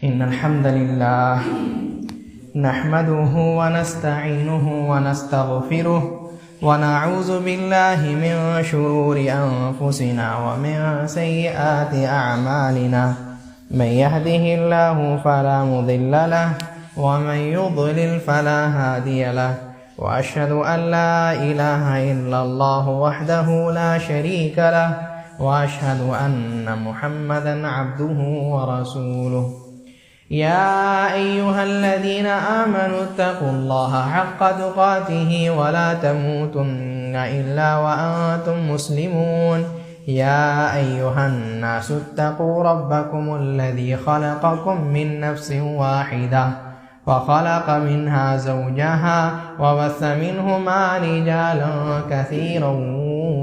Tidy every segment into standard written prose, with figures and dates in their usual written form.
إن الحمد لله نحمده ونستعينه ونستغفره ونعوذ بالله من شرور أنفسنا ومن سيئات أعمالنا من يهده الله فلا مضل له ومن يضلل فلا هادي له وأشهد أن لا إله إلا الله وحده لا شريك له وأشهد أن محمدا عبده ورسوله يا أيها الذين آمنوا اتقوا الله حق تقاته ولا تموتن إلا وأنتم مسلمون يا أيها الناس اتقوا ربكم الذي خلقكم من نفس واحدة وخلق منها زوجها وبث منهما رجالا كثيرا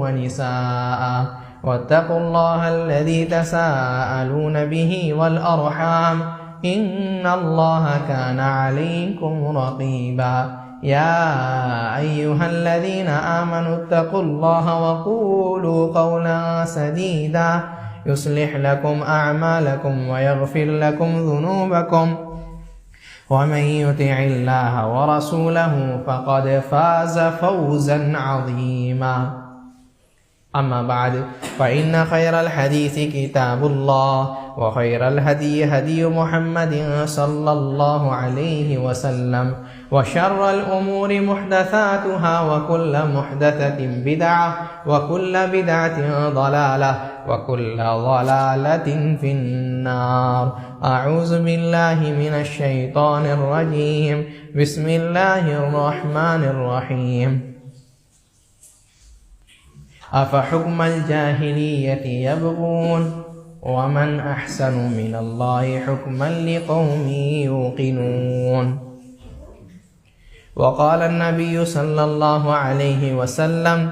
ونساء واتقوا الله الذي تساءلون به والأرحام إن الله كان عليكم رقيبا يا أيها الذين آمنوا اتقوا الله وقولوا قولا سديدا يصلح لكم أعمالكم ويغفر لكم ذنوبكم ومن يطع الله ورسوله فقد فاز فوزا عظيما أما بعد فإن خير الحديث كتاب الله وخير الهدي هدي محمد صلى الله عليه وسلم وشر الأمور محدثاتها وكل محدثة بدعة وكل بدعة ضلالة وكل ضلالة في النار. أعوذ بالله من الشيطان الرجيم. بسم الله الرحمن الرحيم. أفحكم الجاهلية يبغون ومن أحسن من الله حكما لقوم يوقنون. وقال النبي صلى الله عليه وسلم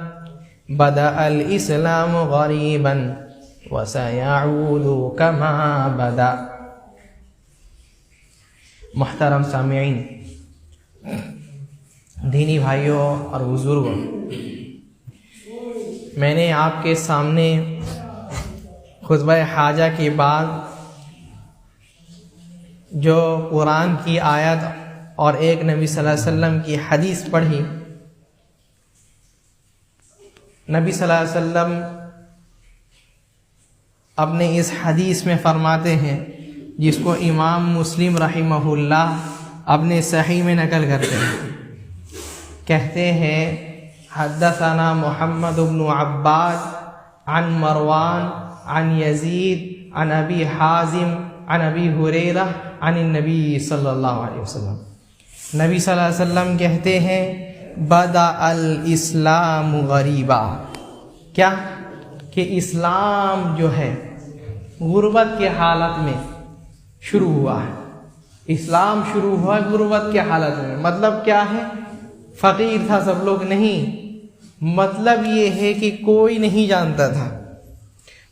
بدأ الإسلام غريبا وسيعود كما بدأ. محترم سامعین، دینی بھائیوں اور بزرگوں، میں نے آپ کے سامنے خطبہ حاجہ کے بعد جو قرآن کی آیت اور ایک نبی صلی اللہ علیہ وسلم کی حدیث پڑھی. نبی صلی اللہ علیہ وسلم اپنے اس حدیث میں فرماتے ہیں، جس کو امام مسلم رحمہ اللہ اپنے صحیح میں نقل کرتے ہیں، کہتے ہیں حدثنا محمد بن عباد عن مروان عن یزید عن ابی حازم عن ابی ہریرہ عن النبی صلی اللہ علیہ وسلم. نبی صلی اللہ علیہ وسلم کہتے ہیں بدأ الاسلام غریبا، کیا کہ اسلام جو ہے غربت کے حالت میں شروع ہوا ہے. اسلام شروع ہوا غربت کے حالت میں. مطلب کیا ہے؟ فقیر تھا سب لوگ نہیں، مطلب یہ ہے کہ کوئی نہیں جانتا تھا.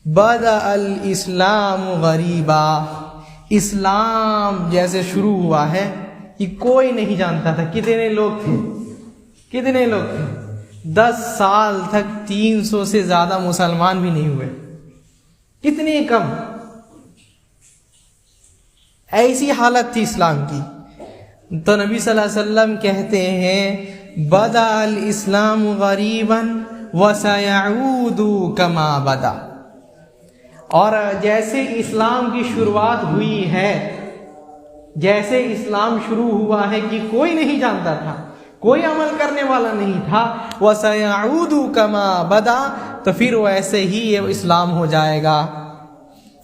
بدأ الاسلام غریبا، اسلام جیسے شروع ہوا ہے کہ کوئی نہیں جانتا تھا. کتنے لوگ تھے؟ 10 سال تک 300 سے زیادہ مسلمان بھی نہیں ہوئے. کتنے کم، ایسی حالت تھی اسلام کی. تو نبی صلی اللہ علیہ وسلم کہتے ہیں بدأ الاسلام غریبا وسيعود كما بدا. اور جیسے اسلام کی شروعات ہوئی ہے، جیسے اسلام شروع ہوا ہے کہ کوئی نہیں جانتا تھا، کوئی عمل کرنے والا نہیں تھا، وسيعود كما بدا، تو پھر ویسے ہی یہ اسلام ہو جائے گا.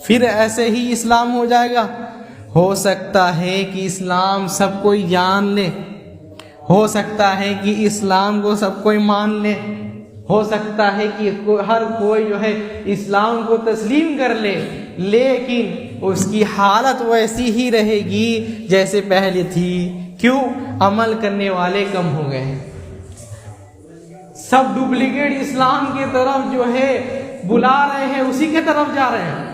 پھر ایسے ہی اسلام ہو جائے گا. ہو سکتا ہے کہ اسلام سب کوئی جان لے، ہو سکتا ہے کہ اسلام کو سب کوئی مان لے، ہو سکتا ہے کہ ہر کوئی جو ہے اسلام کو تسلیم کر لے، لیکن اس کی حالت ویسی ہی رہے گی جیسے پہلے تھی. کیوں؟ عمل کرنے والے کم ہو گئے ہیں. سب ڈپلیکیٹ اسلام کی طرف جو ہے بلا رہے ہیں، اسی کے طرف جا رہے ہیں.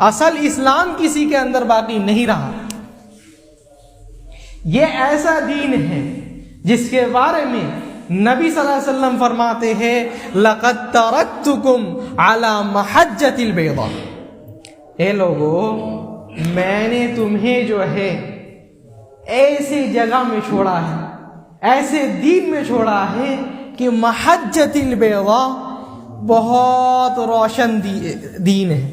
اصل اسلام کسی کے اندر باقی نہیں رہا. یہ ایسا دین ہے جس کے بارے میں نبی صلی اللہ علیہ وسلم فرماتے ہیں لَقَدْ تَرَكْتُكُمْ عَلَى مَحَجَّةِ الْبَيْضَاءِ. اے لوگو، میں نے تمہیں جو ہے ایسی جگہ میں چھوڑا ہے, ایسے دین میں چھوڑا ہے کہ محجت البیضاء, بہت روشن دین ہے,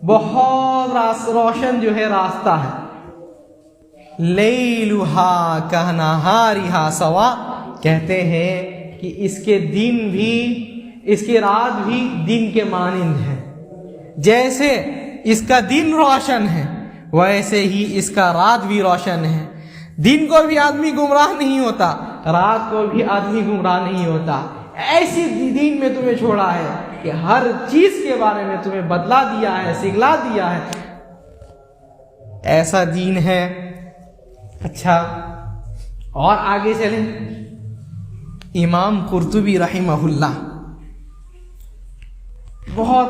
بہت روشن جو ہے راستہ ہے. لیلھا کنہارھا سوا, کہتے ہیں کہ اس کے دن بھی, اس کی رات بھی دن کے مانند ہے. جیسے اس کا دن روشن ہے ویسے ہی اس کا رات بھی روشن ہے. دن کو بھی آدمی گمراہ نہیں ہوتا, رات کو بھی آدمی گمراہ نہیں ہوتا. ایسی دین میں تمہیں چھوڑا ہے کہ ہر چیز کے بارے میں تمہیں بتلا دیا ہے, سکھلا دیا ہے. ایسا دین ہے. اچھا, اور آگے چلیں. امام قرطبی رحمہ اللہ بہت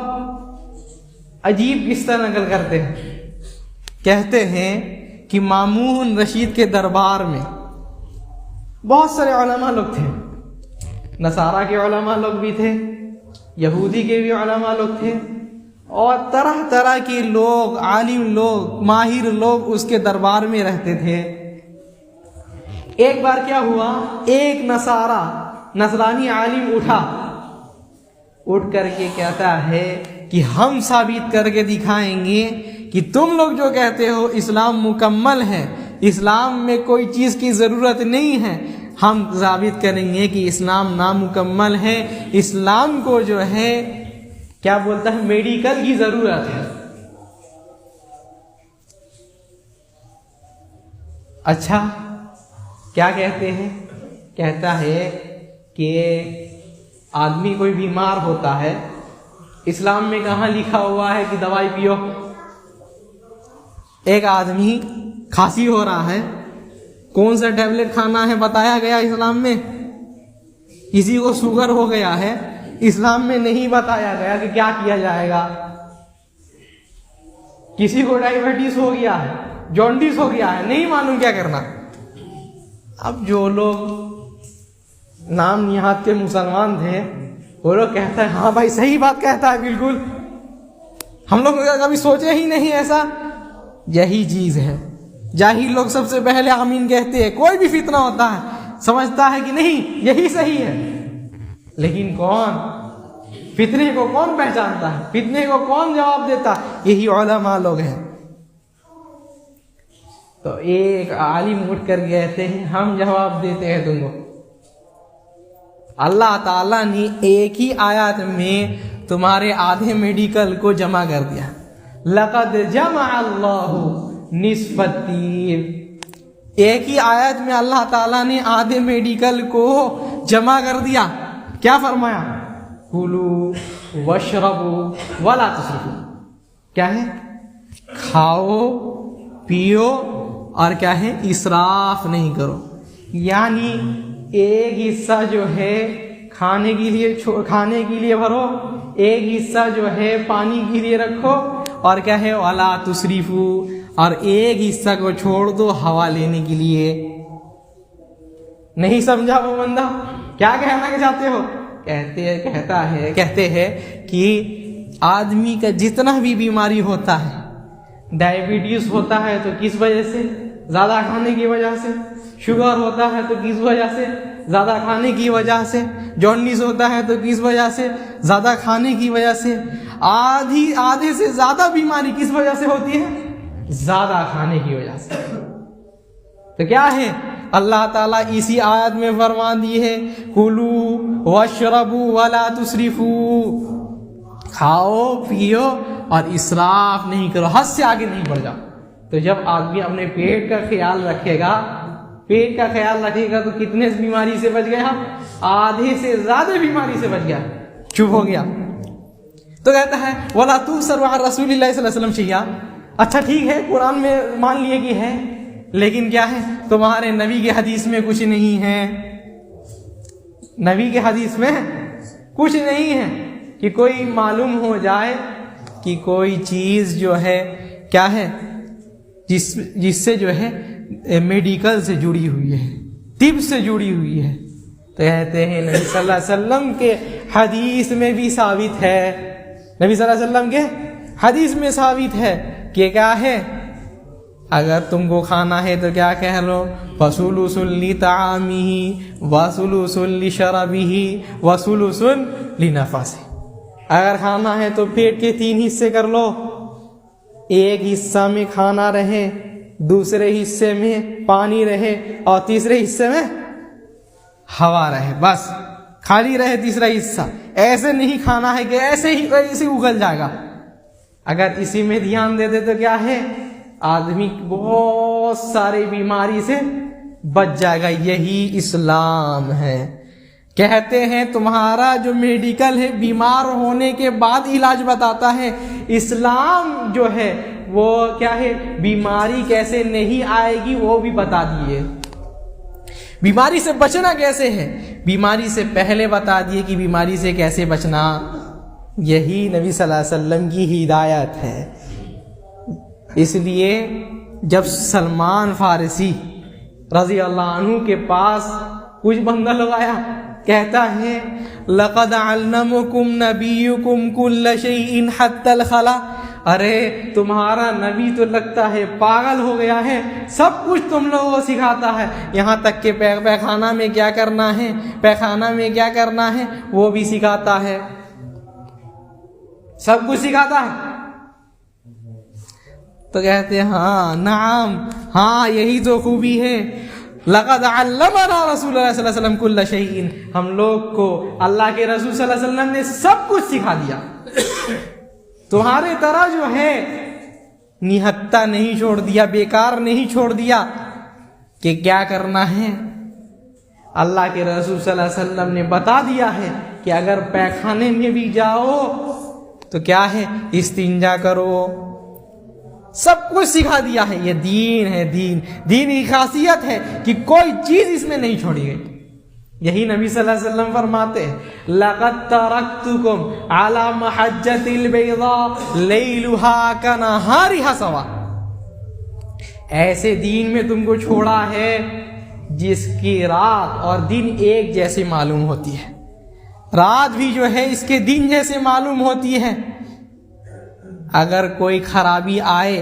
عجیب قصہ نقل کرتے ہیں. کہتے ہیں کہ مامون رشید کے دربار میں بہت سارے علماء لوگ تھے. نصارہ کے علماء لوگ بھی تھے, یہودی کے بھی علماء لوگ تھے, اور طرح طرح کے لوگ, عالم لوگ, ماہر لوگ اس کے دربار میں رہتے تھے. ایک بار کیا ہوا, ایک نصرانی عالم اٹھ کر کے کہتا ہے کہ ہم ثابت کر کے دکھائیں گے کہ تم لوگ جو کہتے ہو اسلام مکمل ہے, اسلام میں کوئی چیز کی ضرورت نہیں ہے, ہم ثابت کریں گے کہ اسلام نامکمل ہے. اسلام کو جو ہے کیا بولتا ہے, میڈیکل کی ضرورت ہے. اچھا, کیا کہتے ہیں؟ کہتا ہے کہ آدمی کوئی بیمار ہوتا ہے, اسلام میں کہاں لکھا ہوا ہے کہ دوائی پیو؟ ایک آدمی کھانسی ہو رہا ہے, کون سا ٹیبلٹ کھانا ہے بتایا گیا اسلام میں؟ کسی کو شوگر ہو گیا ہے, اسلام میں نہیں بتایا گیا کہ کیا کیا جائے گا. کسی کو ڈائبٹیز ہو گیا ہے, جونڈس ہو گیا ہے, نہیں معلوم کیا کرنا. اب جو لوگ نام نہاد کے مسلمان تھے وہ لوگ کہتا ہے ہاں بھائی صحیح بات کہتا ہے, بالکل ہم لوگ کبھی سوچے ہی نہیں ایسا. یہی چیز ہے, جاہل لوگ سب سے پہلے آمین کہتے ہیں. کوئی بھی فتنہ ہوتا ہے سمجھتا ہے کہ نہیں یہی صحیح ہے, لیکن فتنے کو کون پہچانتا ہے, فتنے کو کون جواب دیتا ہے؟ یہی علماء لوگ ہیں. تو ایک عالم اٹھ کر کہتے ہیں ہم جواب دیتے ہیں تم کو. اللہ تعالیٰ نے ایک ہی آیات میں تمہارے آدھے میڈیکل کو جمع کر دیا. لقد جمع اللہ نصف الطب. ایک ہی آیت میں اللہ تعالیٰ نے آدھے میڈیکل کو جمع کر دیا. کیا فرمایا؟ کلوا واشربوا ولا تسرفوا. کیا ہے؟ کھاؤ پیو اور کیا ہے, اسراف نہیں کرو. یعنی ایک حصہ جو ہے کھانے کے لیے بھرو, ایک حصہ جو ہے پانی کے لیے رکھو, اور کیا ہے ولا تسرفوا, اور ایک حصہ کو چھوڑ دو ہوا لینے کے لیے. نہیں سمجھا وہ بندہ کیا کہنا چاہتے ہو؟ کہتے ہیں کہ آدمی کا جتنا بھی بیماری ہوتا ہے, ڈائبٹیز ہوتا ہے تو کس وجہ سے؟ زیادہ کھانے کی وجہ سے. شوگر ہوتا ہے تو کس وجہ سے؟ زیادہ کھانے کی وجہ سے. جونڈس ہوتا ہے تو کس وجہ سے؟ زیادہ کھانے کی وجہ سے. آدھے سے زیادہ بیماری کس وجہ سے ہوتی ہے؟ زیادہ کھانے کی وجہ سے. تو کیا ہے؟ اللہ تعالیٰ اسی آیت میں فرما دی ہے کلوا واشربوا ولا تسرفوا. کھاؤ پیو اور اسراف نہیں کرو, حد سے آگے نہیں بڑھ جاؤ. تو جب آدمی اپنے پیٹ کا خیال رکھے گا تو کتنے بیماری سے بچ گیا؟ آدھے سے زیادہ بیماری سے بچ گیا, چپ ہو گیا. تو کہتا ہے وَلَا تُؤْثَرُ عَنْ رَسُولِ اللَّهِ صلی اللہ علیہ وسلم شَيْئًا. اچھا ٹھیک ہے, قرآن میں مان لیے کہ ہے, لیکن کیا ہے تمہارے نبی کے حدیث میں کچھ نہیں ہے. نبی کے حدیث میں کچھ نہیں ہے کہ کوئی معلوم ہو جائے کہ کوئی چیز جو ہے کیا ہے جس سے جو ہے میڈیکل سے جڑی ہوئی ہے, طب سے جڑی ہوئی ہے. تو کہتے ہیں نبی صلی اللہ علیہ وسلم کے حدیث میں بھی ثابت ہے, نبی صلی اللہ علیہ وسلم کے حدیث میں ثابت ہے کہ کیا ہے اگر تم کو کھانا ہے تو کیا کہہ لو؟ فَثُلُثٌ لِطَعَامِهِ وَثُلُثٌ لِشَرَابِهِ وَثُلُثٌ لِنَفَسِهِ۔ اگر کھانا ہے تو پیٹ کے 3 حصے کر لو، ایک حصہ میں کھانا رہے، دوسرے حصے میں پانی رہے، اور تیسرے حصے میں ہوا رہے، بس خالی رہے تیسرا حصہ۔ ایسے نہیں کھانا ہے کہ ایسے ہی اگل جائے گا۔ اگر اسی میں دھیان دے دے تو کیا ہے، آدمی بہت سارے بیماری سے بچ جائے گا۔ یہی اسلام ہے۔ کہتے ہیں تمہارا جو میڈیکل ہے بیمار ہونے کے بعد علاج بتاتا ہے، اسلام جو ہے وہ کیا ہے، بیماری کیسے نہیں آئے گی وہ بھی بتا دیے۔ بیماری سے بچنا کیسے ہے، بیماری سے پہلے بتا دیے کہ بیماری سے کیسے بچنا۔ یہی نبی صلی اللہ علیہ وسلم کی ہدایت ہے۔ اس لیے جب سلمان فارسی رضی اللہ عنہ کے پاس کچھ بندہ لوگ آیا، کہتا ہے لقد علمکم نبیکم کل شیء حتی الخلا، ارے تمہارا نبی تو لگتا ہے پاگل ہو گیا ہے، سب کچھ تم لوگوں کو سکھاتا ہے، یہاں تک کہ پیخانہ میں کیا کرنا ہے، پیخانہ میں کیا کرنا ہے وہ بھی سکھاتا ہے، سب کچھ سکھاتا ہے۔ تو کہتے ہیں ہاں نعم، ہاں یہی تو خوبی ہے، لقد علمنا رسول اللہ صلی اللہ علیہ وسلم کل شیء، ہم لوگ کو اللہ کے رسول صلی اللہ علیہ وسلم نے سب کچھ سکھا دیا۔ تمہارے طرح جو ہے نہتا نہیں چھوڑ دیا، بیکار نہیں چھوڑ دیا کہ کیا کرنا ہے۔ اللہ کے رسول صلی اللہ علیہ وسلم نے بتا دیا ہے کہ اگر پیخانے میں بھی جاؤ تو کیا ہے، استنجا کرو، سب کچھ سکھا دیا ہے۔ یہ دین ہے، دین کی خاصیت ہے کہ کوئی چیز اس میں نہیں چھوڑی گئی۔ یہی نبی صلی اللہ علیہ وسلم فرماتے ہیں لَقَدْ تَرَكْتُكُمْ عَلَى مَحَجَّةِ الْبَيْضَاءِ لَيْلُهَا كَنَهَارِهَا سَوَاءً، ایسے دین میں تم کو چھوڑا ہے جس کی رات اور دن ایک جیسے معلوم ہوتی ہے، رات بھی جو ہے اس کے دن جیسے معلوم ہوتی ہے۔ اگر کوئی خرابی آئے،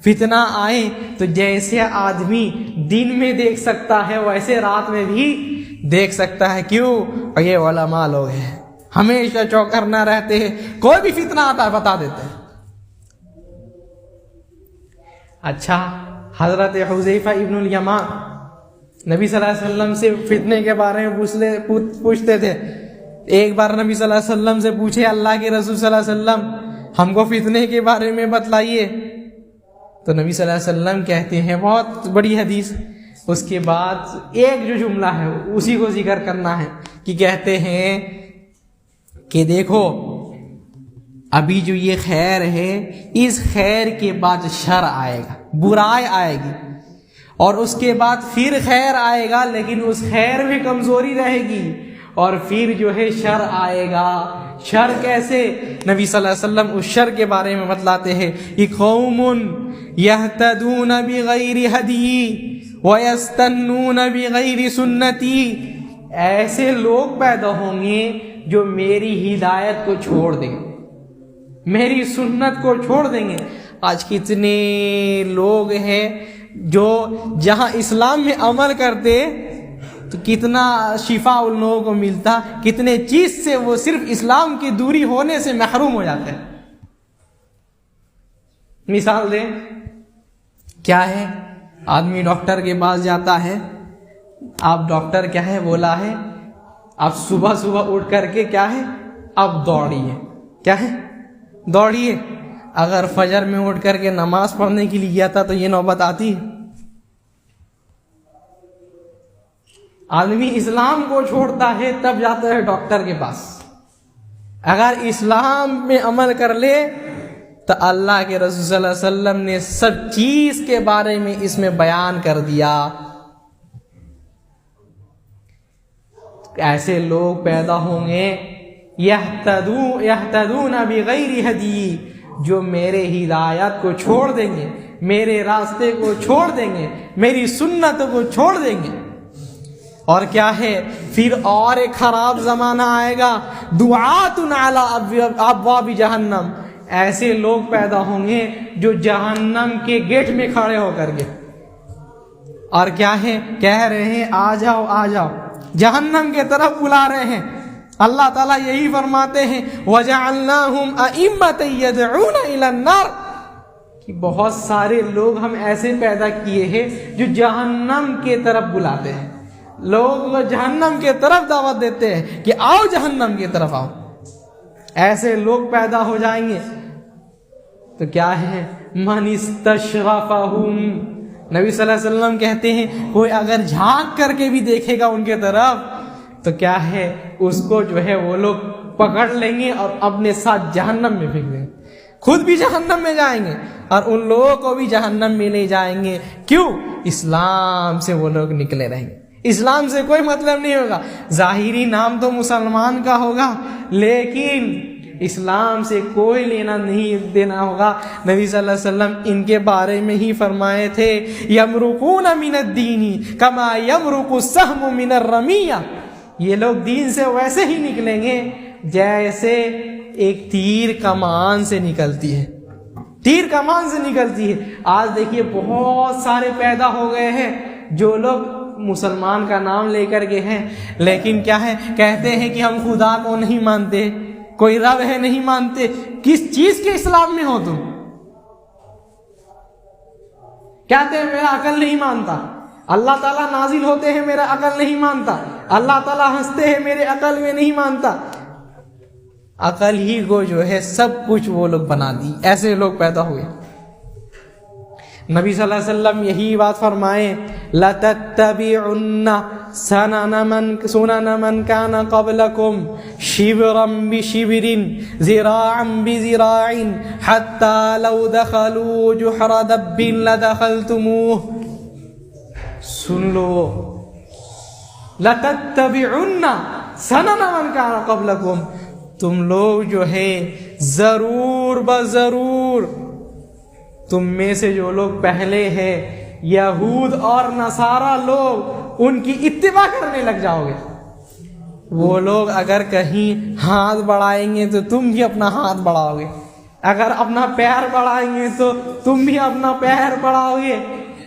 فتنہ آئے، تو جیسے آدمی دن میں دیکھ سکتا ہے ویسے رات میں بھی دیکھ سکتا ہے۔ کیوں؟ یہ علماء لوگ ہیں، ہمیشہ چوکنا رہتے ہیں، کوئی بھی فتنہ آتا ہے بتا دیتے ہیں۔ اچھا، حضرت حذیفہ ابن الیمان نبی صلی اللہ علیہ وسلم سے فتنے کے بارے میں پوچھتے تھے۔ ایک بار نبی صلی اللہ علیہ وسلم سے پوچھے اللہ کے رسول صلی اللہ علیہ وسلم ہم کو فتنے کے بارے میں بتلائیے، تو نبی صلی اللہ علیہ وسلم کہتے ہیں، بہت بڑی حدیث، اس کے بعد ایک جو جملہ ہے اسی کو ذکر کرنا ہے، کہ کہتے ہیں کہ دیکھو ابھی جو یہ خیر ہے، اس خیر کے بعد شر آئے گا، برائی آئے گی، اور اس کے بعد پھر خیر آئے گا، لیکن اس خیر میں کمزوری رہے گی، اور پھر جو ہے شر آئے گا۔ شر کیسے؟ نبی صلی اللہ علیہ وسلم اس شر کے بارے میں بتلاتے ہیں کہ قوم یہتدون بغیر ہدی ویستنون بغیر سنتی، ایسے لوگ پیدا ہوں گے جو میری ہدایت کو چھوڑ دیں گے، میری سنت کو چھوڑ دیں گے۔ آج کتنے لوگ ہیں جو جہاں اسلام میں عمل کرتے تو کتنا شفا ان لوگوں کو ملتا، کتنے چیز سے وہ صرف اسلام کی دوری ہونے سے محروم ہو جاتے ہیں۔ مثال دیں، کیا ہے، آدمی ڈاکٹر کے پاس جاتا ہے، آپ ڈاکٹر کیا ہے بولا ہے، آپ صبح صبح اٹھ کر کے کیا ہے، آپ دوڑیے، کیا ہے، دوڑیے۔ اگر فجر میں اٹھ کر کے نماز پڑھنے کے لیے گیا تھا تو یہ نوبت آتی ہے؟ آدمی اسلام کو چھوڑتا ہے تب جاتا ہے ڈاکٹر کے پاس۔ اگر اسلام میں عمل کر لے تو اللہ کے رسول صلی اللہ علیہ وسلم نے سب چیز کے بارے میں اس میں بیان کر دیا۔ ایسے لوگ پیدا ہوں گے یہتدون بغیر ہدی، جو میرے ہدایت کو چھوڑ دیں گے، میرے راستے کو چھوڑ دیں گے، میری سنت کو چھوڑ دیں گے۔ اور کیا ہے، پھر اور ایک خراب زمانہ آئے گا، دعات علی ابواب جہنم، ایسے لوگ پیدا ہوں گے جو جہنم کے گیٹ میں کھڑے ہو کر کے اور کیا ہے کہہ رہے ہیں آ جاؤ آ جاؤ، جہنم کے طرف بلا رہے ہیں۔ اللہ تعالیٰ یہی فرماتے ہیں وَجَعَلْنَاهُمْ أَئِمَّةً يَدْعُونَ إِلَى النَّارِ، کہ بہت سارے لوگ ہم ایسے پیدا کیے ہیں جو جہنم کے طرف بلاتے ہیں، لوگ جہنم کے طرف دعوت دیتے ہیں کہ آؤ جہنم کی طرف آؤ۔ ایسے لوگ پیدا ہو جائیں گے تو کیا ہے من استشرفہم، نبی صلی اللہ علیہ وسلم کہتے ہیں کوئی اگر جھانک کر کے بھی دیکھے گا ان کے طرف تو کیا ہے اس کو جو ہے وہ لوگ پکڑ لیں گے اور اپنے ساتھ جہنم میں پھینک دیں گے، خود بھی جہنم میں جائیں گے اور ان لوگوں کو بھی جہنم میں لے جائیں گے۔ کیوں؟ اسلام سے وہ لوگ نکلے رہیں گے، اسلام سے کوئی مطلب نہیں ہوگا، ظاہری نام تو مسلمان کا ہوگا لیکن اسلام سے کوئی لینا نہیں دینا ہوگا۔ نبی صلی اللہ علیہ وسلم ان کے بارے میں ہی فرمائے تھے یمرقون من الدین کما یمرق السهم من الرمیہ، یہ لوگ دین سے ویسے ہی نکلیں گے جیسے ایک تیر کمان سے نکلتی ہے، تیر کمان سے نکلتی ہے۔ آج دیکھیے بہت سارے پیدا ہو گئے ہیں جو لوگ مسلمان کا نام لے کر کے ہیں لیکن کیا ہے کہتے ہیں کہ ہم خدا کو نہیں مانتے، کوئی رب ہے نہیں مانتے۔ کس چیز کے اسلام میں ہو تم؟ کہتے ہیں میرا عقل نہیں مانتا، اللہ تعالیٰ نازل ہوتے ہیں میرا عقل نہیں مانتا، اللہ تعالیٰ ہنستے ہیں میرے عقل میں نہیں مانتا۔ عقل ہی کو جو ہے سب کچھ وہ لوگ بنا دی، ایسے لوگ پیدا ہوئے۔ نبی صلی اللہ علیہ وسلم یہی بات فرمائے لَتَتَّبِعُنَّ سُنَنَ مَنْ كَانَ قَبْلَكُمْ شِبْرًا بِشِبْرٍ ذِرَاعًا بِذِرَاعٍ حَتَّى لَوْ دَخَلُوا جُحْرَ دَبٍّ لَدَخَلْتُمُوهُ۔ سن لو، لَتَتَّبِعُنَّ سُنَنَ مَنْ كَانَ قَبْلَكُمْ، تم لوگ جو ہے ضرور بضرور تم میں سے جو لوگ پہلے ہیں یہود اور نصارہ لوگ ان کی اتباع کرنے لگ جاؤ گے۔ وہ لوگ اگر کہیں ہاتھ بڑھائیں گے تو تم بھی اپنا ہاتھ بڑھاؤ گے، اگر اپنا پیر بڑھائیں گے تو تم بھی اپنا پیر بڑھاؤ گے،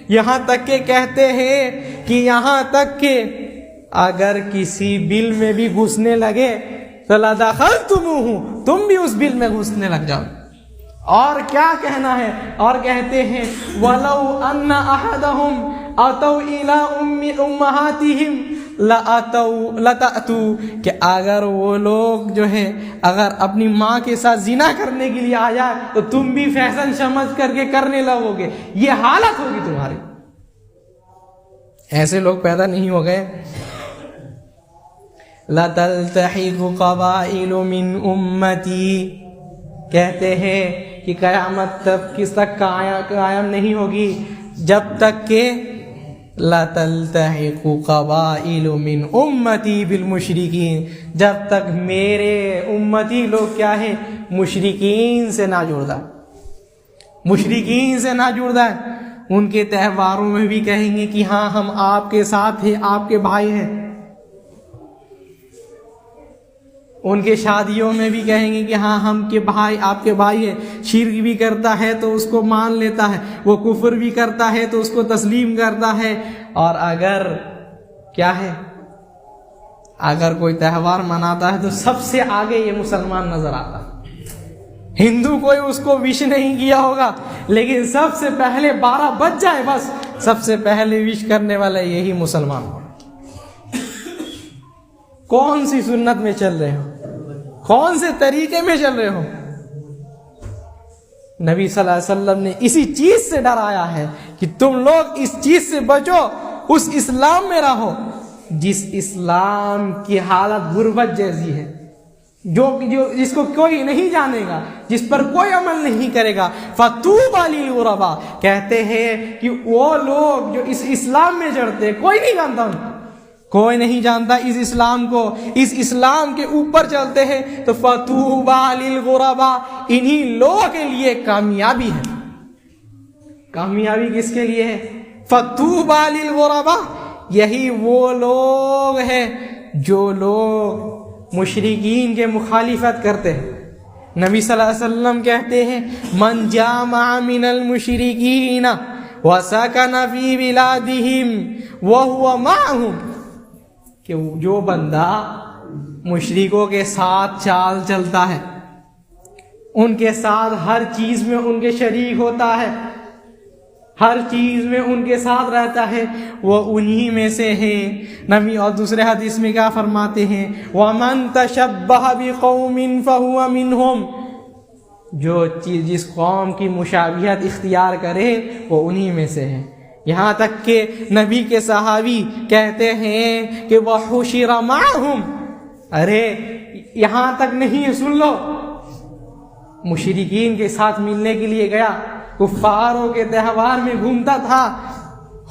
یہاں تک کہ کہتے ہیں کہ یہاں تک کہ اگر کسی بل میں بھی گھسنے لگے تو لَدَخَلْتُمُوهُ، تم بھی اس بل میں گھسنے لگ جاؤ۔ اور کیا کہنا ہے، اور کہتے ہیں وَلَوْ أَنَّ أَحَدَهُمْ أَتَوْا إِلَىٰ أُمَّهَاتِهِمْ لَتَأْتُوا، کہ اگر وہ لوگ جو ہے اگر اپنی ماں کے ساتھ زنا کرنے کے لیے آ جائے تو تم بھی فیشن سمجھ کر کے کرنے لگو گے، یہ حالت ہوگی تمہاری۔ ایسے لوگ پیدا نہیں ہو گئے۔ لَتَلْتَحِقُ قَبَائِلُ مِنْ أُمَّتِي، کہتے ہیں کہ قیامت تب کس تک قائم نہیں ہوگی جب تک کہ لَتَلْتَحِقُ قَبَائِلُ مِنْ أُمَّتِي بِالْمُشْرِكِينَ، جب تک میرے امتی لوگ کیا ہے مشرکین سے نہ جڑتا، مشرکین سے نہ جڑتا ہے۔ ان کے تہواروں میں بھی کہیں گے کہ ہاں ہم آپ کے ساتھ ہیں، آپ کے بھائی ہیں، ان کے شادیوں میں بھی کہیں گے کہ ہاں ہم کے بھائی آپ کے بھائی ہیں۔ شرک بھی کرتا ہے تو اس کو مان لیتا ہے، وہ کفر بھی کرتا ہے تو اس کو تسلیم کرتا ہے۔ اور اگر کیا ہے اگر کوئی تہوار مناتا ہے تو سب سے آگے یہ مسلمان نظر آتا ہے۔ ہندو کوئی اس کو وش نہیں کیا ہوگا لیکن سب سے پہلے 12 بج جائے بس سب سے پہلے وش کرنے والا یہی مسلمان ہوگا۔ کون سی سنت میں چل رہے ہو، کون سے طریقے میں چل رہے ہو؟ نبی صلی اللہ علیہ وسلم نے اسی چیز سے ڈرایا ہے کہ تم لوگ اس چیز سے بچو، اس اسلام میں رہو جس اسلام کی حالت غربت جیسی ہے، جو جس کو کوئی نہیں جانے گا، جس پر کوئی عمل نہیں کرے گا۔ فَطُوبَىٰ لِلْغُرَبَاء، کہتے ہیں کہ وہ لوگ جو اس اسلام میں جڑتے کوئی نہیں جانتا ان کو، کوئی نہیں جانتا اس اسلام کو، اس اسلام کے اوپر چلتے ہیں تو فَطُوبَىٰ لِلْغُرَبَاء، انہی لوگوں کے لیے کامیابی ہے۔ کامیابی کس کے لیے ہے؟ فَطُوبَىٰ لِلْغُرَبَاء، یہی وہ لوگ ہیں جو لوگ مشرکین کے مخالفت کرتے ہیں، نبی صلی اللہ علیہ وسلم کہتے ہیں من جامع من المشرکین وسکن فی بلادہم وہو معہم، کہ جو بندہ مشرکوں کے ساتھ چال چلتا ہے، ان کے ساتھ ہر چیز میں ان کے شریک ہوتا ہے، ہر چیز میں ان کے ساتھ رہتا ہے، وہ انہی میں سے ہے۔ نبی اور دوسرے حدیث میں کیا فرماتے ہیں؟ وَمَن تَشَبَّهَ بِقَوْمٍ فَهُوَ مِنْهُمْ، جو چیز جس قوم کی مشابہت اختیار کرے وہ انہی میں سے ہے۔ یہاں تک کہ نبی کے صحابی کہتے ہیں کہ وَحُشِرَ مَعَهُمْ، ارے یہاں تک نہیں، سن لو، مشرکین کے ساتھ ملنے کے لیے گیا، کفاروں کے تہوار میں گھومتا تھا،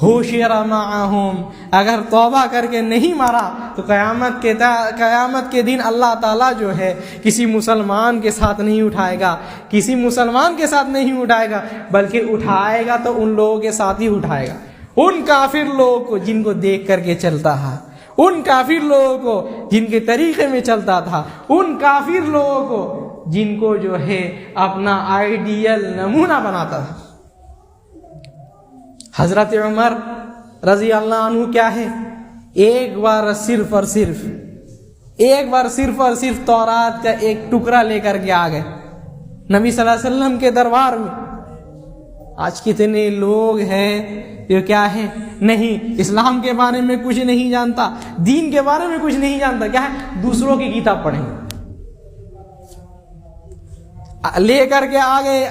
حشر معہم، اگر توبہ کر کے نہیں مرا تو قیامت کے دن اللہ تعالیٰ جو ہے کسی مسلمان کے ساتھ نہیں اٹھائے گا، کسی مسلمان کے ساتھ نہیں اٹھائے گا، بلکہ اٹھائے گا تو ان لوگوں کے ساتھ ہی اٹھائے گا، ان کافر لوگوں کو جن کو دیکھ کر کے چلتا تھا، ان کافر لوگوں کو جن کے طریقے میں چلتا تھا، ان کافر لوگوں کو جن کو جو ہے اپنا آئیڈیل نمونہ بناتا تھا۔ حضرت عمر رضی اللہ عنہ کیا ہے، ایک بار صرف اور صرف تورات کا ایک ٹکڑا لے کر کے آ گئے نبی صلی اللہ علیہ وسلم کے دربار میں۔ آج کتنے لوگ ہیں جو کیا ہے، نہیں اسلام کے بارے میں کچھ نہیں جانتا، دین کے بارے میں کچھ نہیں جانتا، کیا ہے دوسروں کی کتاب پڑھیں گے، لے کر کے آ گئے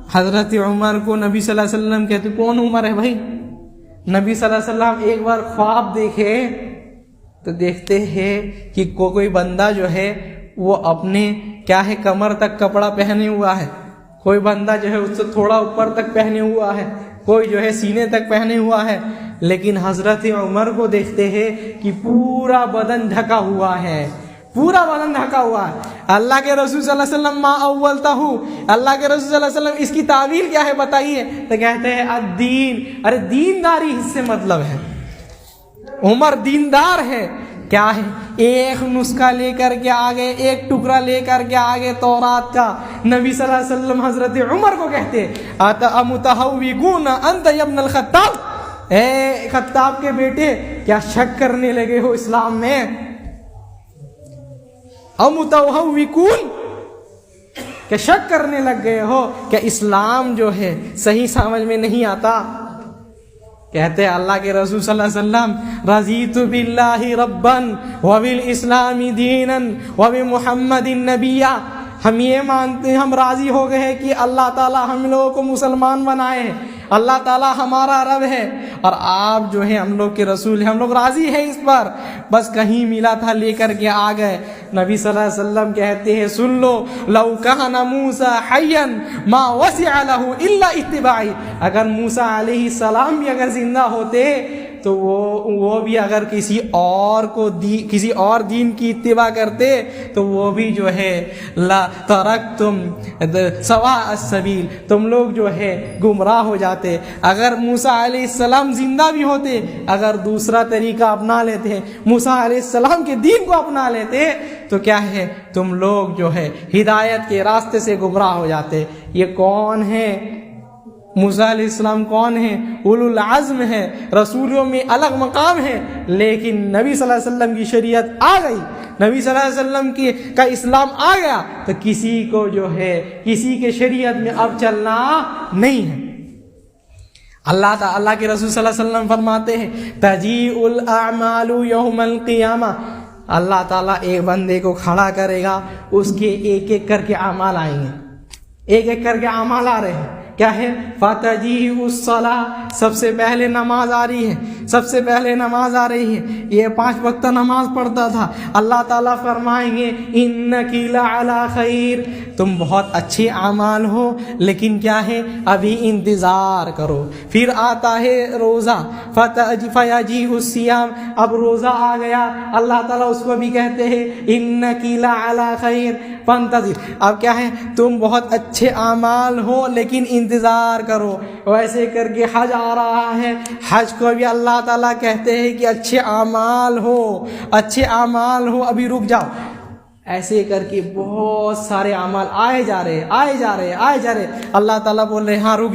حضرت عمر کو نبی صلی اللہ علیہ وسلم کہتے کون عمر ہے بھائی؟ نبی صلی اللہ علیہ وسلم ایک بار خواب دیکھے تو دیکھتے ہیں کہ کوئی بندہ جو ہے وہ اپنے کیا ہے کمر تک کپڑا پہنے ہوا ہے، کوئی بندہ جو ہے اس سے تھوڑا اوپر تک پہنے ہوا ہے، کوئی جو ہے سینے تک پہنے ہوا ہے، لیکن حضرت عمر کو دیکھتے ہیں کہ پورا بدن ڈھکا ہوا ہے، پورا بدن ڈھکا ہوا ہے۔ اللہ کے رسول صلی اللہ علیہ وسلم ما اولتہ، اللہ کے رسول صلی اللہ علیہ وسلم اس کی تعویل کیا ہے بتائیے؟ تو کہتے ہیں الدین، ارے دینداری اس سے مطلب ہے، عمر دیندار ہے، کیا ہے ایک نسخہ لے کر کے آگے، ایک ٹکڑا لے کر کے آگے تورات کا، نبی صلی اللہ علیہ وسلم حضرت عمر کو کہتے امتہوکون انت یا ابن الخطاب، اے خطاب کے بیٹے کیا شک کرنے لگے ہو اسلام میں؟ امتہوکون، کہ شک کرنے لگ گئے ہو کہ اسلام جو ہے صحیح سمجھ میں نہیں آتا؟ کہتے ہیں اللہ کے رسول صلی اللہ علیہ وسلم رضیت باللہ ربا وبالاسلام دینا وبمحمد نبیا، ہم یہ مانتے ہیں، ہم راضی ہو گئے کہ اللہ تعالیٰ ہم لوگوں کو مسلمان بنائے ہیں، اللہ تعالیٰ ہمارا رب ہے اور آپ جو ہیں ہم لوگ کے رسول ہیں، ہم لوگ راضی ہیں اس پر، بس کہیں ملا تھا لے کر کے آ گئے۔ نبی صلی اللہ علیہ وسلم کہتے ہیں سن لو، لو کان موسیٰ حیا ما وسع له الا اتباعی، اگر موسیٰ علیہ السلام بھی اگر زندہ ہوتے تو وہ بھی اگر کسی اور دین کی اتباع کرتے تو وہ بھی جو ہے لا ترکتم سواء السبیل، تم لوگ جو ہے گمراہ ہو جاتے۔ اگر موسیٰ علیہ السلام زندہ بھی ہوتے، اگر دوسرا طریقہ اپنا لیتے، موسیٰ علیہ السلام کے دین کو اپنا لیتے تو کیا ہے تم لوگ جو ہے ہدایت کے راستے سے گمراہ ہو جاتے۔ یہ کون ہے؟ موسیٰ علیہ السلام کون ہیں؟ اولو العزم ہے، رسولوں میں الگ مقام ہے، لیکن نبی صلی اللہ علیہ وسلم کی شریعت آ گئی، نبی صلی اللہ علیہ وسلم کا اسلام آ گیا تو کسی کو جو ہے کسی کے شریعت میں اب چلنا نہیں ہے۔ اللہ کے رسول صلی اللہ علیہ وسلم فرماتے ہیں تجیء الاعمال یوم القیامہ، اللہ تعالیٰ ایک بندے کو کھڑا کرے گا، اس کے ایک ایک کر کے اعمال آئیں گے، ایک ایک کر کے اعمال آ رہے ہیں، کیا ہے فتجیء الصلاۃ، سب سے پہلے نماز آ رہی ہے، سب سے پہلے نماز آ رہی ہے، یہ 5 وقت نماز پڑھتا تھا، اللہ تعالیٰ فرمائیں گے انک لعلی خیر، تم بہت اچھے اعمال ہو لیکن کیا ہے ابھی انتظار کرو۔ پھر آتا ہے روزہ، فیجیء الصیام، اب روزہ آ گیا، اللہ تعالیٰ اس کو بھی کہتے ہیں انک لعلی خیر فانتظر، اب کیا ہے تم بہت اچھے اعمال ہو لیکن انتظار کرو۔ ویسے کر کے حج آ رہا ہے، حج کو بھی اللہ تعالیٰ کہتے ہیں کہ اچھے اعمال ہو، اچھے اعمال ہو، ابھی رک جاؤ۔ ایسے کر کے بہت سارے عمل آئے جا رہے. اللہ تعالیٰ بول رہے ہاں رک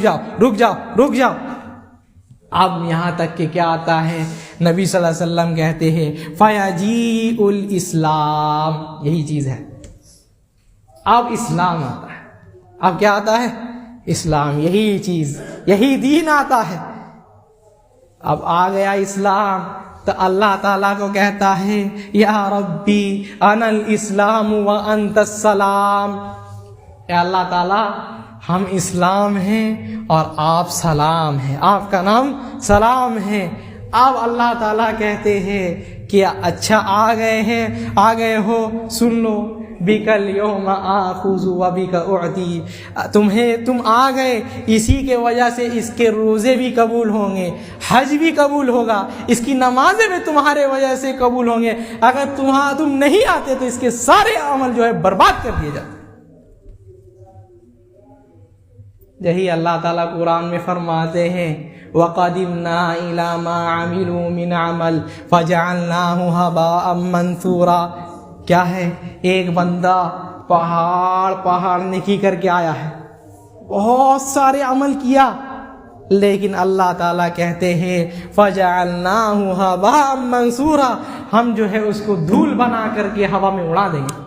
جاؤ. اب یہاں تک کہ کیا آتا ہے, نبی صلی اللہ علیہ وسلم کہتے ہیں فیجیء الاسلام, یہی چیز ہے. اب اسلام آتا ہے. اب کیا آتا ہے؟ اسلام, یہی چیز, یہی دین آتا ہے. اب آ گیا اسلام تو اللہ تعالیٰ کو کہتا ہے یا ربی انا الاسلام وانت السلام. اے اللہ تعالیٰ ہم اسلام ہیں اور آپ سلام ہیں, آپ کا نام سلام ہے. اب اللہ تعالیٰ کہتے ہیں کہ اچھا آ گئے ہو, سن لو, بکل یوم آخذ وبک اعطی, تم آ گئے, اسی کے وجہ سے اس کے روزے بھی قبول ہوں گے, حج بھی قبول ہوگا, اس کی نمازیں بھی تمہارے وجہ سے قبول ہوں گے. اگر تم نہیں آتے تو اس کے سارے عمل جو ہے برباد کر دیے جاتے. یہی اللہ تعالیٰ قرآن میں فرماتے ہیں وَقَدِمْنَا إِلَى مَا عَمِلُوا مِنْ عَمَلٍ فَجَعَلْنَاهُ هَبَاءً مَنْثُورًا. کیا ہے, ایک بندہ پہاڑ نیکی کر کے آیا ہے, بہت سارے عمل کیا, لیکن اللہ تعالیٰ کہتے ہیں فَجَعَلْنَاهُ هَبَاءً مَنْثُورًا, ہم جو ہے اس کو دھول بنا کر کے ہوا میں اڑا دیں گے.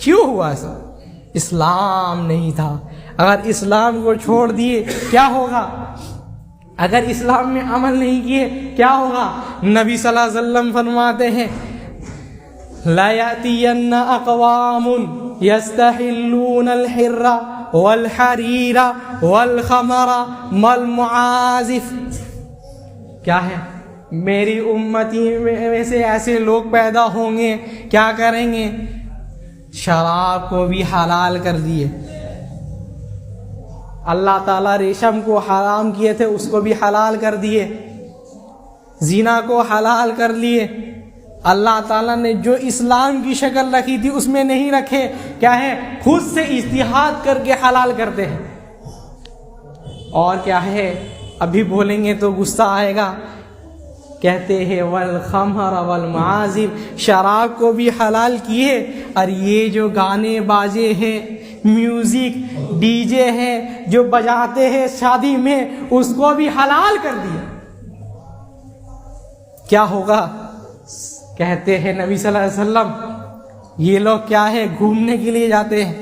کیوں ہوا ایسا؟ اسلام نہیں تھا. اگر اسلام کو چھوڑ دیے کیا ہوگا؟ اگر اسلام میں عمل نہیں کیے کیا ہوگا؟ نبی صلی اللہ علیہ وسلم فرماتے ہیں لا یأتین اقوام یستحلون الحر والحریر والخمر والمعازف. کیا ہے؟ میری امتی میں سے ایسے لوگ پیدا ہوں گے, کیا کریں گے؟ شراب کو بھی حلال کر دیے. اللہ تعالیٰ ریشم کو حرام کیے تھے, اس کو بھی حلال کر دیے. زنا کو حلال کر لیے. اللہ تعالیٰ نے جو اسلام کی شکل رکھی تھی اس میں نہیں رکھے. کیا ہے؟ خود سے اجتہاد کر کے حلال کرتے ہیں. اور کیا ہے, ابھی بولیں گے تو غصہ آئے گا, کہتے ہیں والخمر والمعازف, شراب کو بھی حلال کیے, اور یہ جو گانے باجے ہیں, میوزک, ڈی جے ہیں جو بجاتے ہیں شادی میں, اس کو بھی حلال کر دیا. کیا ہوگا؟ کہتے ہیں نبی صلی اللہ علیہ وسلم یہ لوگ کیا ہے, گھومنے کے لیے جاتے ہیں.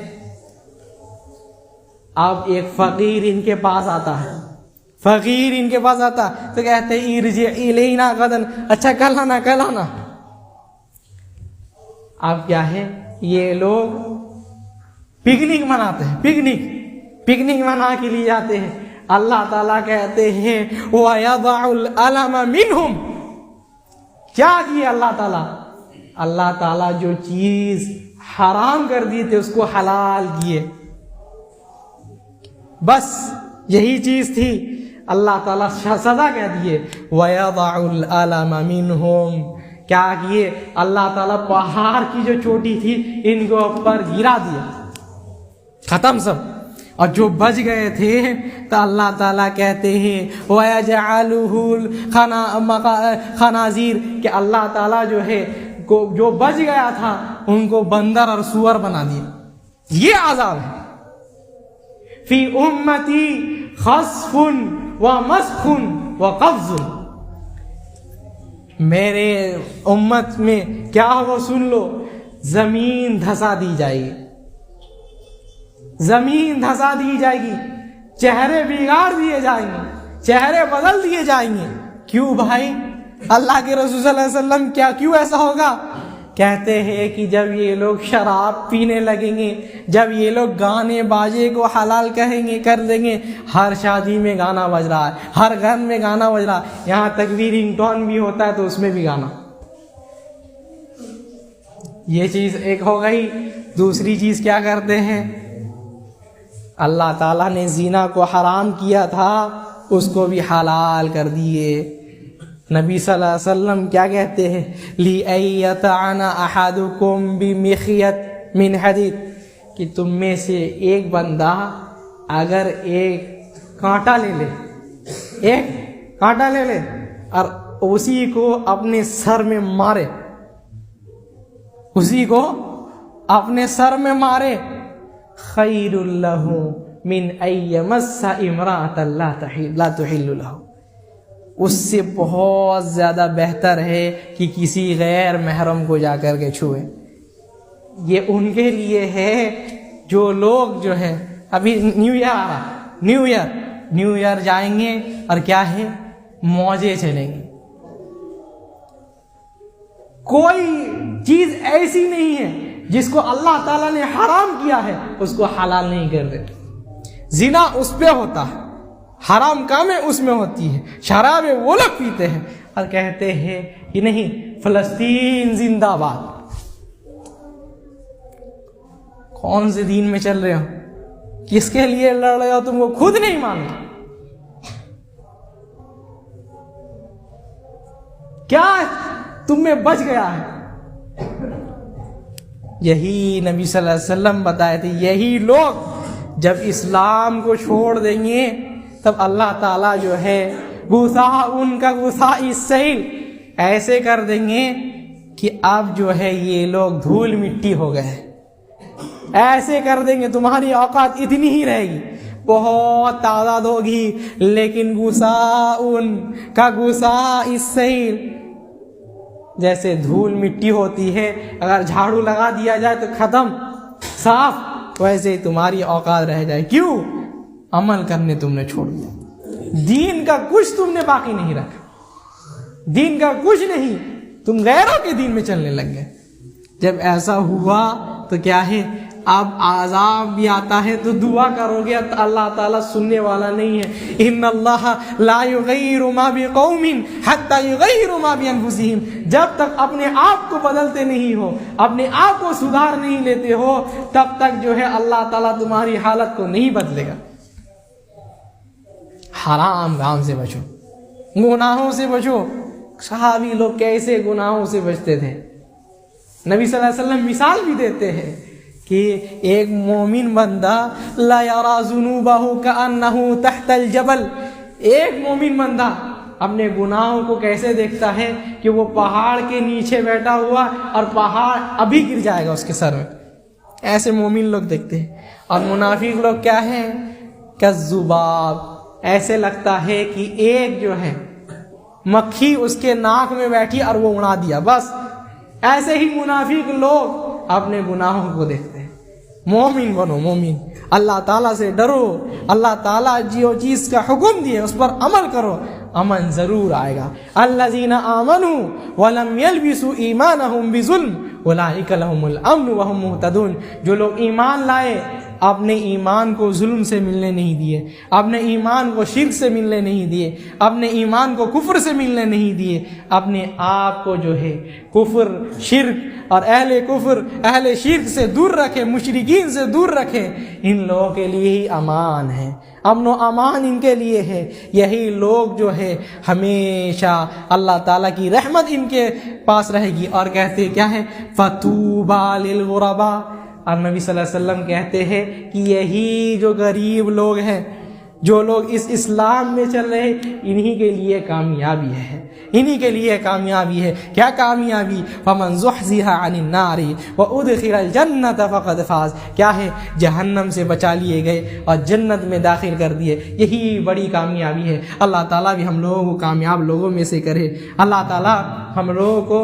اب ایک فقیر ان کے پاس آتا ہے, تو کہتے ہیں ارجع الینا غدا, اچھا کل آنا. اب کیا ہے, یہ لوگ پکنک مناتے ہیں, پکنک منا کے لیے جاتے ہیں. اللہ تعالیٰ کہتے ہیں وَيَضَعُ الْأَلَمَ مِنْهُمْ. کیا کیے اللہ تعالیٰ جو چیز حرام کر دی تھے اس کو حلال کیے. بس یہی چیز تھی, اللہ تعالیٰ سزا کہہ دیے وَيَضَعُ الْأَلَمَ مِنْهُمْ. کیا کیے؟ اللہ تعالیٰ پہاڑ کی جو چوٹی تھی ان کو اوپر گرا دیا, ختم سب. اور جو بچ گئے تھے تو اللہ تعالیٰ کہتے ہیں وَيَجْعَلُهُ الْخَنَازِيرَ, کہ اللہ تعالیٰ جو ہے جو بچ گیا تھا ان کو بندر اور سور بنا دیا. یہ عذاب ہے. فی امتی خسف ومسخ وقبض. میرے امت میں کیا ہوگا سن لو, زمین دھسا دی جائے گی, چہرے بگاڑ دیے جائیں گے, چہرے بدل دیے جائیں گے. کیوں بھائی؟ اللہ کے رسول صلی اللہ علیہ وسلم کیوں ایسا ہوگا؟ کہتے ہیں کہ جب یہ لوگ شراب پینے لگیں گے, جب یہ لوگ گانے باجے کو حلال کر دیں گے, ہر شادی میں گانا بج رہا ہے, ہر گھر میں گانا بج رہا ہے, یہاں تک بھی رنگ ٹون بھی ہوتا ہے تو اس میں بھی گانا. یہ چیز ایک ہو گئی. دوسری چیز کیا کرتے ہیں, اللہ تعالیٰ نے زنا کو حرام کیا تھا اس کو بھی حلال کر دیے. نبی صلی اللہ علیہ وسلم کیا کہتے ہیں لِأَيَّطَعَنَ أَحَدُكُمْ بِمِخْيَةٍ مِنْ حَدِيدٍ, کہ تم میں سے ایک بندہ اگر ایک کانٹا لے لے اور اسی کو اپنے سر میں مارے, اسی کو اپنے سر میں مارے، خیر لہ من ان یمس امرأۃ لا تحل لہ، اس سے بہت زیادہ بہتر ہے کہ کسی غیر محرم کو جا کر کے چھوئے۔ یہ ان کے لیے ہے جو لوگ جو ہے، ابھی نیو ایئر آ رہا، نیو ایئر جائیں گے اور کیا ہے، موجے چلیں گے۔ کوئی چیز ایسی نہیں ہے جس کو اللہ تعالیٰ نے حرام کیا ہے اس کو حلال نہیں کر دیتے۔ زنا اس پہ ہوتا ہے، حرام کامیں اس میں ہوتی ہے، شرابیں وہ لوگ پیتے ہیں اور کہتے ہیں کہ نہیں فلسطین زندہ باد۔ کون سے دین میں چل رہے ہو؟ کس کے لیے لڑ رہے ہو؟ تم کو خود نہیں مانتے کیا تم میں بچ گیا ہے؟ یہی نبی صلی اللہ علیہ وسلم بتائے تھے، یہی لوگ جب اسلام کو چھوڑ دیں گے تب اللہ تعالیٰ جو ہے غثاء ان کا غثاء السیل ایسے کر دیں گے کہ اب جو ہے یہ لوگ دھول مٹی ہو گئے، ایسے کر دیں گے تمہاری اوقات اتنی ہی رہے گی، بہت تعداد ہوگی، لیکن غثاء ان کا غثاء السیل، جیسے دھول مٹی ہوتی ہے اگر جھاڑو لگا دیا جائے تو ختم صاف، ویسے تمہاری اوقات رہ جائے۔ کیوں؟ عمل کرنے تم نے چھوڑ دیا، دین کا کچھ تم نے باقی نہیں رکھا، دین کا کچھ نہیں، تم غیروں کے دین میں چلنے لگ گئے۔ جب ایسا ہوا تو کیا ہے، اب عذاب بھی آتا ہے تو دعا کرو گے تو اللہ تعالیٰ سننے والا نہیں ہے۔ ان اللہ لا یغیر ما بقوم حتی یغیروا ما بانفسہم، جب تک اپنے آپ کو بدلتے نہیں ہو، اپنے آپ کو سدھار نہیں لیتے ہو، تب تک جو ہے اللہ تعالیٰ تمہاری حالت کو نہیں بدلے گا۔ حرام کام سے بچو، گناہوں سے بچو۔ صحابی لوگ کیسے گناہوں سے بچتے تھے، نبی صلی اللہ علیہ وسلم مثال بھی دیتے ہیں کہ ایک مومن بندہ لا یرا ذنوبہ کأنہ تحت الجبل، ایک مومن بندہ اپنے گناہوں کو کیسے دیکھتا ہے کہ وہ پہاڑ کے نیچے بیٹھا ہوا اور پہاڑ ابھی گر جائے گا اس کے سر میں، ایسے مومن لوگ دیکھتے ہیں۔ اور منافق لوگ کیا ہیں، کالذباب، ایسے لگتا ہے کہ ایک جو ہے مکھی اس کے ناک میں بیٹھی اور وہ اڑا دیا، بس ایسے ہی منافق لوگ اپنے گناہوں کو دیکھتے ہیں۔ مومن بنو، مومن، اللہ تعالیٰ سے ڈرو، اللہ تعالیٰ جو چیز کا حکم دیے اس پر عمل کرو، امن ضرور آئے گا۔ الذین آمنوا ولم یلبسوا ایمانہم بظلم اولئک لہم الامن وہم مہتدون، جو لوگ ایمان لائے اپنے ایمان کو ظلم سے ملنے نہیں دیے، اپنے ایمان کو شرک سے ملنے نہیں دیے، اپنے ایمان کو کفر سے ملنے نہیں دیے، اپنے آپ کو جو ہے کفر، شرک اور اہل کفر، اہل شرک سے دور رکھے، مشرکین سے دور رکھے، ان لوگوں کے لیے ہی امان ہے، امن و امان ان کے لیے ہے۔ یہی لوگ جو ہے ہمیشہ اللہ تعالیٰ کی رحمت ان کے پاس رہے گی۔ اور کہتے کیا ہے، فَطُوبَى لِلْغُرَبَاء، اور نبی صلی اللہ علیہ وسلم کہتے ہیں کہ یہی جو غریب لوگ ہیں، جو لوگ اس اسلام میں چل رہے، انہی کے لیے کامیابی ہے، انہی کے لیے کامیابی ہے۔ کیا کامیابی؟ فَمَنْ زُحْزِحَ عَنِ النَّارِ وَأُدْخِلَ الْجَنَّةَ فَقَدْ فَازَ، کیا ہے، جہنم سے بچا لیے گئے اور جنت میں داخل کر دیے، یہی بڑی کامیابی ہے۔ اللہ تعالیٰ بھی ہم لوگوں کو کامیاب لوگوں میں سے کرے۔ اللہ تعالیٰ ہم لوگوں کو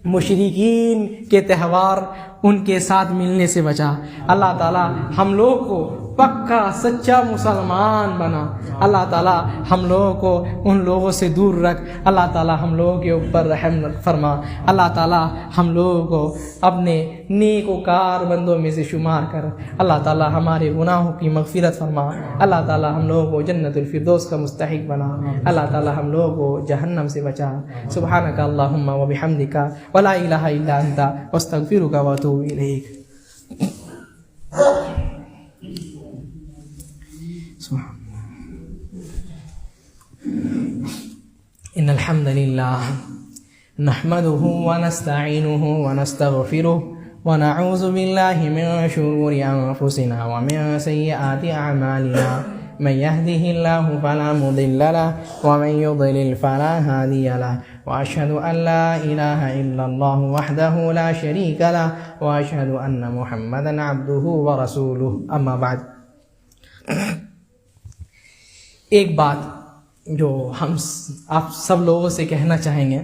مشرکین کے تہوار ان کے ساتھ ملنے سے بچا۔ اللہ تعالیٰ ہم لوگ کو پکا سچا مسلمان بنا۔ اللہ تعالیٰ ہم لوگوں کو ان لوگوں سے دور رکھ۔ اللہ تعالیٰ ہم لوگوں کے اوپر رحم فرما۔ اللہ تعالیٰ ہم لوگوں کو اپنے نیک و کار بندوں میں سے شمار کر۔ اللہ تعالیٰ ہمارے گناہوں کی مغفرت فرما۔ اللہ تعالیٰ ہم لوگوں کو جنت الفردوس کا مستحق بنا۔ اللہ تعالیٰ ہم لوگوں کو جہنم سے بچا۔ سبحانک اللہم و بحمدک ولا الہ الا انت استغفرک و اتوب الیک۔ ان الحمد للہ نحمده ونستعینه ونستغفره ونعوذ باللہ من شرور انفسنا ومن سیئات اعمالنا من يهده الله فلا مضل له ومن يضلل فلا هادي له وأشهد أن لا إله إلا الله وحده لا شريك له وأشهد أن محمدا عبده ورسوله أما بعد. ایک بات جو ہم آپ سب لوگوں سے کہنا چاہیں گے،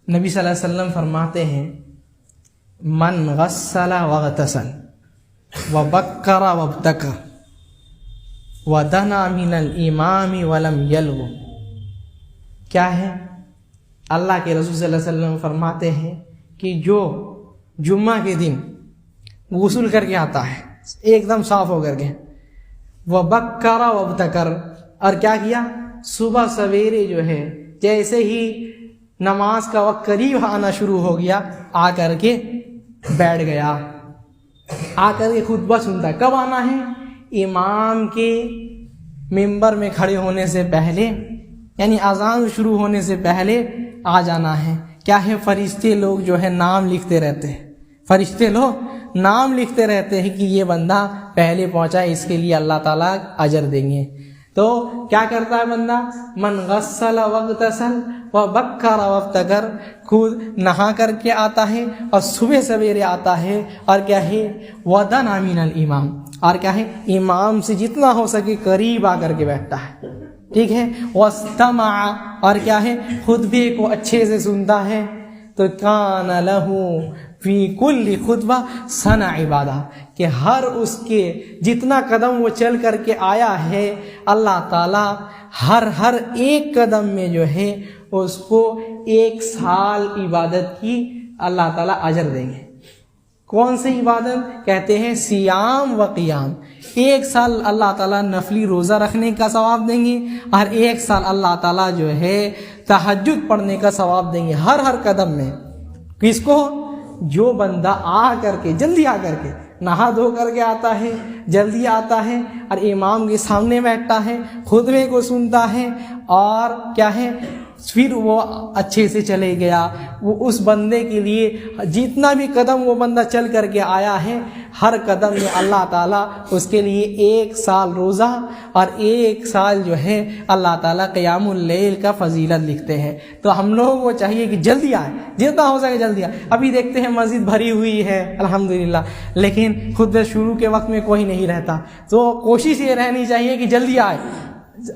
نبی صلی اللہ علیہ وسلم فرماتے ہیں من غسل واغتسل وبکر وابتکر ودنا من الامام ولم یلغ. کیا ہے؟ اللہ کے رسول صلی اللہ علیہ وسلم فرماتے ہیں کہ جو جمعہ کے دن غسل کر کے آتا ہے ایک دم صاف ہو کر کے، وبکر وابتکر، اور کیا کیا؟ صبح سویرے جو ہے جیسے ہی نماز کا وقت قریب آنا شروع ہو گیا آ کر کے بیٹھ گیا، آ کر کے خطبہ سنتا ہے. کب آنا ہے؟ امام کے ممبر میں کھڑے ہونے سے پہلے، یعنی اذان شروع ہونے سے پہلے آ جانا ہے. کیا ہے؟ فرشتے لوگ جو ہے نام لکھتے رہتے ہیں، فرشتے لوگ نام لکھتے رہتے ہیں کہ یہ بندہ پہلے پہنچا ہے، اس کے لیے اللہ تعالیٰ اجر دیں گے. تو کیا کرتا ہے بندہ؟ من غسل واغتسل وبکر وابتکر، خود نہا کر کے آتا ہے اور صبح سویرے آتا ہے، اور کیا ہے؟ ودنا من الامام، اور کیا ہے؟ امام سے جتنا ہو سکے قریب آ کر کے بیٹھتا ہے. ٹھیک ہے؟ واستمع، اور کیا ہے؟ خطبے کو اچھے سے سنتا ہے. تو کان لہ فی کل خطبہ سنہ عبادہ، کہ ہر اس کے جتنا قدم وہ چل کر کے آیا ہے اللہ تعالیٰ ہر ایک قدم میں جو ہے اس کو 1 سال عبادت کی اللہ تعالیٰ اجر دیں گے. کون سی عبادت؟ کہتے ہیں صیام و قیام. 1 سال اللہ تعالیٰ نفلی روزہ رکھنے کا ثواب دیں گے، اور 1 سال اللہ تعالیٰ جو ہے تہجد پڑھنے کا ثواب دیں گے ہر قدم میں. کس کو؟ جو بندہ آ کر کے جلدی آ کر کے نہا دھو کر کے آتا ہے، جلدی آتا ہے اور امام کے سامنے بیٹھتا ہے، خطبے کو سنتا ہے، اور کیا ہے؟ پھر وہ اچھے سے چلے گیا. وہ اس بندے کے لیے جتنا بھی قدم وہ بندہ چل کر کے آیا ہے ہر قدم میں اللہ تعالیٰ اس کے لیے 1 سال روزہ اور 1 سال جو ہے اللہ تعالیٰ قیام اللیل کا فضیلت لکھتے ہیں. تو ہم لوگوں کو چاہیے کہ جلدی آئے، جتنا ہو سکے جلدی آئے. ابھی دیکھتے ہیں مسجد بھری ہوئی ہے الحمدللہ، لیکن خطبہ شروع کے وقت میں کوئی نہیں رہتا. تو کوشش یہ رہنی چاہیے کہ جلدی آئے،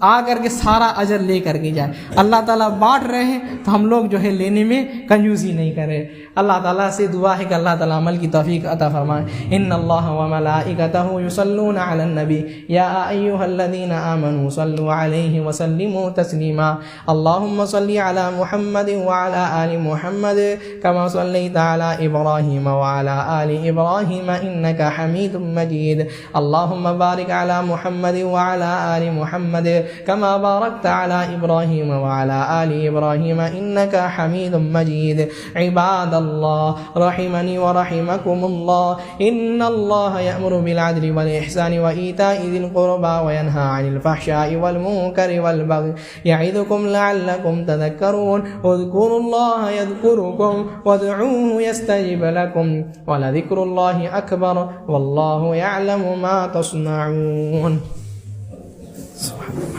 آ کر کے سارا اجر لے کر کے جائے. اللہ تعالیٰ بانٹ رہے ہیں تو ہم لوگ جو ہے لینے میں کنجوسی نہیں کریں. اللہ تعالیٰ سے دعا ہے کہ اللہ تعالیٰ عمل کی توفیق عطا فرمائے. ان اللہ وملائکتہ یصلون علی النبی یا ایھا الذین آمنوا صلوا علیہ وسلموا تسلیما. اللہم صل علی محمد وعلی آل محمد کما صلیت علی ابراہیم وعلی آل ابراہیم انک حمید مجید. اللہم بارک علی محمد وعلی آل محمد كما باركت على إبراهيم وعلى آل إبراهيم إنك حميد مجيد. عباد الله رحمني ورحمكم الله، إن الله يأمر بالعدل والإحسان وإيتاء ذي القربى وينهى عن الفحشاء والمنكر والبغي يعظكم لعلكم تذكرون. اذكروا الله يذكركم وادعوه يستجب لكم ولذكر الله أكبر والله يعلم ما تصنعون. سبحان